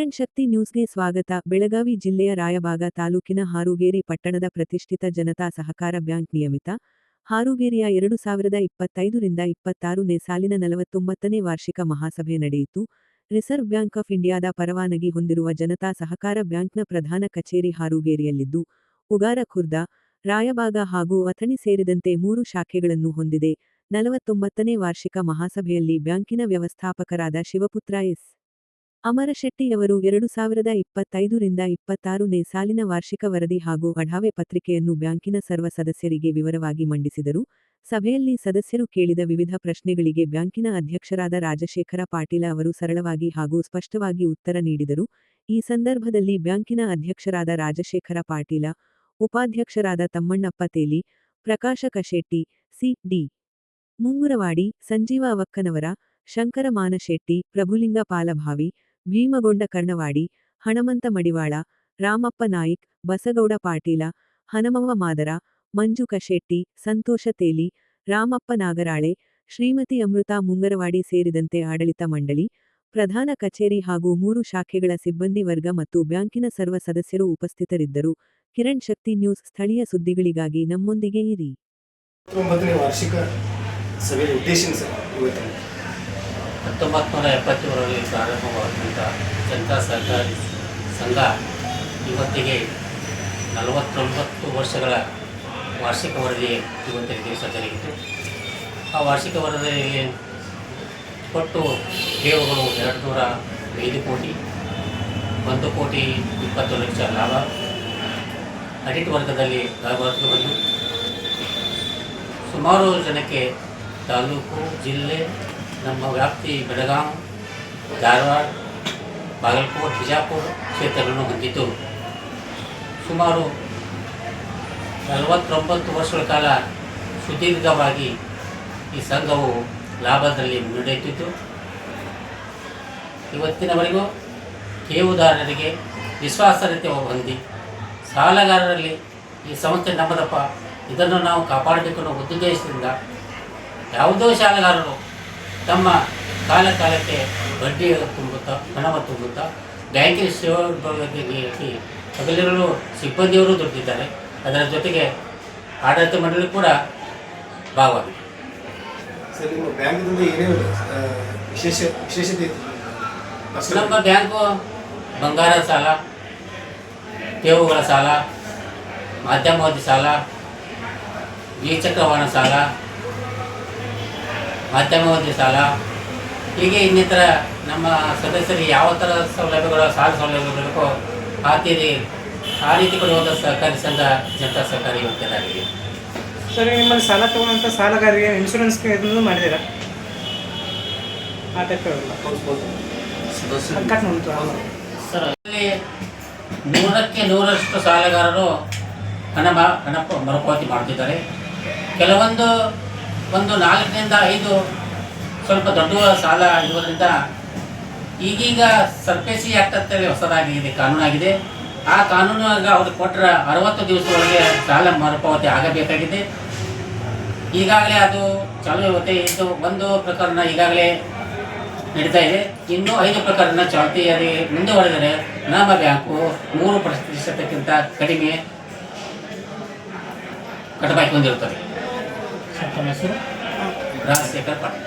ಕಿರಣ್ ಶಕ್ತಿ ನ್ಯೂಸ್ಗೆ ಸ್ವಾಗತ. ಬೆಳಗಾವಿ ಜಿಲ್ಲೆಯ ರಾಯಬಾಗ ತಾಲೂಕಿನ ಹಾರೂಗೇರಿ ಪಟ್ಟಣದ ಪ್ರತಿಷ್ಠಿತ ಜನತಾ ಸಹಕಾರ ಬ್ಯಾಂಕ್ ನಿಯಮಿತ ಹಾರೂಗೇರಿಯ 2025ರಿಂದ 26ನೇ ಸಾಲಿನ 49ನೇ ವಾರ್ಷಿಕ ಮಹಾಸಭೆ ನಡೆಯಿತು. ರಿಸರ್ವ್ ಬ್ಯಾಂಕ್ ಆಫ್ ಇಂಡಿಯಾದ ಪರವಾನಗಿ ಹೊಂದಿರುವ ಜನತಾ ಸಹಕಾರ ಬ್ಯಾಂಕ್ನ ಪ್ರಧಾನ ಕಚೇರಿ ಹಾರೂಗೇರಿಯಲ್ಲಿದ್ದು, ಉಗಾರ ಖುರ್ದ, ರಾಯಬಾಗ ಹಾಗೂ ಅಥಣಿ ಸೇರಿದಂತೆ 3 ಶಾಖೆಗಳನ್ನು ಹೊಂದಿದೆ. 49ನೇ ವಾರ್ಷಿಕ ಮಹಾಸಭೆಯಲ್ಲಿ ಬ್ಯಾಂಕಿನ ವ್ಯವಸ್ಥಾಪಕರಾದ ಶಿವಪುತ್ರ ಎಸ್. ಅಮರಶೆಟ್ಟಿಯವರು 2025ರಿಂದ 26ನೇ ಸಾಲಿನ ವಾರ್ಷಿಕ ವರದಿ ಹಾಗೂ ಅಢಾವೆ ಪತ್ರಿಕೆಯನ್ನು ಬ್ಯಾಂಕಿನ ಸರ್ವ ಸದಸ್ಯರಿಗೆ ವಿವರವಾಗಿ ಮಂಡಿಸಿದರು. ಸಭೆಯಲ್ಲಿ ಸದಸ್ಯರು ಕೇಳಿದ ವಿವಿಧ ಪ್ರಶ್ನೆಗಳಿಗೆ ಬ್ಯಾಂಕಿನ ಅಧ್ಯಕ್ಷರಾದ ರಾಜಶೇಖರ ಪಾಟೀಲ ಅವರು ಸರಳವಾಗಿ ಹಾಗೂ ಸ್ಪಷ್ಟವಾಗಿ ಉತ್ತರ ನೀಡಿದರು. ಈ ಸಂದರ್ಭದಲ್ಲಿ ಬ್ಯಾಂಕಿನ ಅಧ್ಯಕ್ಷರಾದ ರಾಜಶೇಖರ ಪಾಟೀಲ, ಉಪಾಧ್ಯಕ್ಷರಾದ ತಮ್ಮಣ್ಣಪ್ಪ ತೇಲಿ, ಪ್ರಕಾಶ ಕಶೆಟ್ಟಿ, ಸಿ.ಡಿ. ಮುಂಗುರವಾಡಿ, ಸಂಜೀವ ಅವಕ್ಕನವರ, ಶಂಕರ ಮಾನಶೆಟ್ಟಿ, ಪ್ರಭುಲಿಂಗ ಪಾಲಭಾವಿ, ಭೀಮಗೊಂಡ ಕರ್ಣವಾಡಿ, ಹಣಮಂತ ಮಡಿವಾಳ, ರಾಮಪ್ಪ ನಾಯಿಕ್, ಬಸಗೌಡ ಪಾಟೀಲ, ಹನಮವ್ವ ಮಾದರ, ಮಂಜು ಕಶೆಟ್ಟಿ, ಸಂತೋಷ ತೇಲಿ, ರಾಮಪ್ಪ ನಾಗರಾಳೆ, ಶ್ರೀಮತಿ ಅಮೃತ ಮುಂಗರವಾಡಿ ಸೇರಿದಂತೆ ಆಡಳಿತ ಮಂಡಳಿ, ಪ್ರಧಾನ ಕಚೇರಿ ಹಾಗೂ 3 ಶಾಖೆಗಳ ಸಿಬ್ಬಂದಿ ವರ್ಗ ಮತ್ತು ಬ್ಯಾಂಕಿನ ಸರ್ವ ಸದಸ್ಯರು ಉಪಸ್ಥಿತರಿದ್ದರು. ಕಿರಣ್ ಶಕ್ತಿ ನ್ಯೂಸ್ ಸ್ಥಳೀಯ ಸುದ್ದಿಗಳಿಗಾಗಿ ನಮ್ಮೊಂದಿಗೆ ಇರಿ. 19ನೇ ವಾರ್ಷಿಕ ಸಭೆಯ ಉದ್ದೇಶ ಇವತ್ತು 1970ರಲ್ಲಿ ಪ್ರಾರಂಭವಾದಂಥ ಜನತಾ ಸಹಕಾರಿ ಸಂಘ ಇವತ್ತಿಗೆ 49 ವರ್ಷಗಳ ವಾರ್ಷಿಕ ವರದಿ ಇವತ್ತಿನ ದಿವಸ ಜರುಗಿತು. ಆ ವಾರ್ಷಿಕ ವರದಿಯಲ್ಲಿ ಒಟ್ಟು ಠೇವುಗಳು 205 ಕೋಟಿ, 1 ಕೋಟಿ 20 ಲಕ್ಷ ಲಾಭ, ಆಡಿಟ್ ವರ್ಗದಲ್ಲಿ ಲಾಭವನ್ನು ಬಂದು ಸುಮಾರು ಜನಕ್ಕೆ ತಾಲೂಕು, ಜಿಲ್ಲೆ, ನಮ್ಮ ವ್ಯಾಪ್ತಿ ಬೆಳಗಾವಿ, ಧಾರವಾಡ, ಬಾಗಲಕೋಟೆ, ಬಿಜಾಪುರ ಕ್ಷೇತ್ರಗಳನ್ನು ಹೊಂದಿದ್ದು ಸುಮಾರು 49 ವರ್ಷಗಳ ಕಾಲ ಸುದೀರ್ಘವಾಗಿ ಈ ಸಂಘವು ಲಾಭದಲ್ಲಿ ಮುನ್ನಡೆಯುತ್ತಿದ್ದು, ಇವತ್ತಿನವರೆಗೂ ಠೇವುದಾರರಿಗೆ ವಿಶ್ವಾಸಾರ್ಹತೆ ಹೊಂದಿ ಸಾಲಗಾರರಲ್ಲಿ ಈ ಸಂಸ್ಥೆ ನಮ್ಮದಪ್ಪ, ಇದನ್ನು ನಾವು ಕಾಪಾಡಬೇಕು ಅನ್ನೋ ಉದ್ದೇಶದಿಂದ ಯಾವುದೋ ಶಾಲೆಗಾರರು ತಮ್ಮ ಕಾಲಕ್ಕೆ ಬಡ್ಡಿ ತುಂಬುತ್ತಾ, ಹಣವನ್ನು ತುಂಬುತ್ತಾ ಬ್ಯಾಂಕಿನ ಸೇವೆಗಳಿಗೆ ಹಗಲಿರಲು ಸಿಬ್ಬಂದಿಯವರು ದುಡಿದಿದ್ದಾರೆ. ಅದರ ಜೊತೆಗೆ ಆಡಳಿತ ಮಂಡಳಿ ಕೂಡ ಭಾಗವಾಗಿದೆ. ಸರ್, ನಿಮ್ಮ ಬ್ಯಾಂಕ್ನಲ್ಲಿ ಏನೇನು ವಿಶೇಷತೆ ಇದೆ? ನಮ್ಮ ಬ್ಯಾಂಕು ಬಂಗಾರ ಸಾಲ, ಠೇವುಗಳ ಸಾಲ, ಮಧ್ಯಮಾವಧಿ ಸಾಲ, ದ್ವಿಚಕ್ರ ವಾಹನ ಸಾಲ, ಮಧ್ಯಮಾವಧಿ ಸಾಲ, ಹೀಗೆ ಇನ್ನಿತರ ನಮ್ಮ ಸದಸ್ಯರಿಗೆ ಯಾವ ಥರ ಸೌಲಭ್ಯಗಳು, ಸಾಲ ಸೌಲಭ್ಯಗಳು ಬೇಕೋ ಆ ರೀತಿ ಕೊಡುವಂಥ ಸಹಕಾರಿ ಸಂಘ ಜನತಾ ಸಹಕಾರಿ ಇವತ್ತಿನಾಗಿದೆ. ಸರ್, ನಿಮ್ಮಲ್ಲಿ ಸಾಲ ತಗೊಂಡಂಥ ಸಾಲಗಾರರಿಗೆ ಇನ್ಶೂರೆನ್ಸ್ ಇದನ್ನು ಮಾಡಿದ್ದೀರಾ? ಆ ಟೈಪ್ ಸರ್, ಅಲ್ಲಿ 100ಕ್ಕೆ 100ರಷ್ಟು ಸಾಲಗಾರರು ಹಣ ಮರುಪಾವತಿ ಮಾಡ್ತಿದ್ದಾರೆ. ಕೆಲವೊಂದು 4ರಿಂದ 5 ಸ್ವಲ್ಪ ದೊಡ್ಡ ಸಾಲ ಇರುವುದರಿಂದ ಈಗೀಗ ಸರ್ಫೇಸಿ ಆ್ಯಕ್ಟ್ ಅಂತೇಳಿ ಹೊಸದಾಗಿದೆ, ಕಾನೂನಾಗಿದೆ. ಆ ಕಾನೂನಾಗ ಅವ್ರಿಗೆ ಕೊಟ್ಟರೆ 60 ದಿವಸದೊಳಗೆ ಸಾಲ ಮರುಪಾವತಿ ಆಗಬೇಕಾಗಿದೆ. ಈಗಾಗಲೇ ಅದು ಚಾಲೂ ಇರುತ್ತೆ. ಇದು 1 ಪ್ರಕರಣ ಈಗಾಗಲೇ ನಡೀತಾ ಇದೆ. ಇನ್ನೂ 5 ಪ್ರಕರಣ ಚಾಲ್ತಿಯಲ್ಲಿ ಮುಂದುವರೆದರೆ ನಮ್ಮ ಬ್ಯಾಂಕು 3% ಕಡಿಮೆ ಕಟ್ಟಬೇಕು ಹೊಂದಿರುತ್ತದೆ. ರಾಜಶೇಖರ್ ಪಾಟೀಲ್.